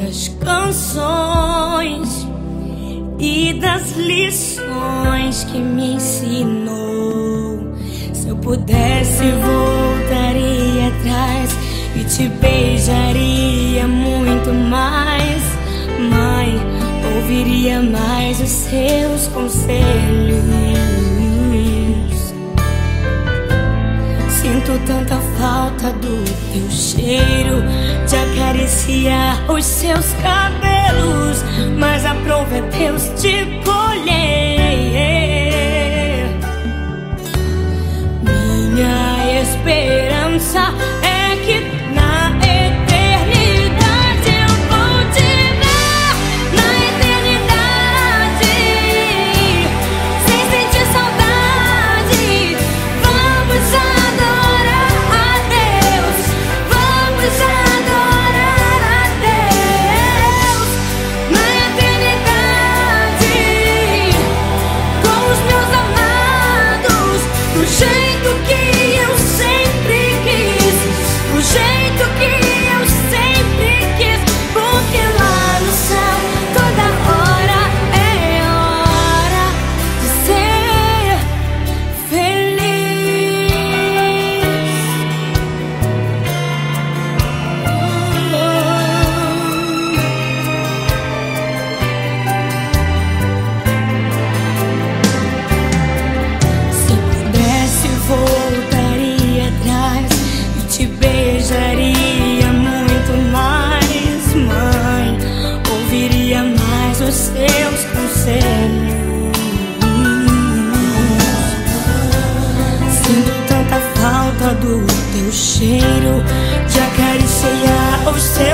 das canções e das lições que me ensinou. Se eu pudesse, voltaria atrás e te beijaria muito mais. Mãe, ouviria mais os seus conselhos. Sinto tanta falta do teu cheiro, de acariciar os seus cabelos, mas a prova é Deus te colher. Minha esperança é que na eternidade eu vou te ver. Na eternidade, sem sentir saudade, vamos adorar a Deus. Vamos adorar a Deus. Na eternidade, com os meus amados, do jeito que eu sempre quis, do jeito que eu sempre quis, porque lá no céu toda hora é hora de ser feliz. Se pudesse, voltaria atrás e te beijaria muito mais. Mãe, ouviria mais os seus conselhos. Sinto tanta falta do teu cheiro, de acariciar os seus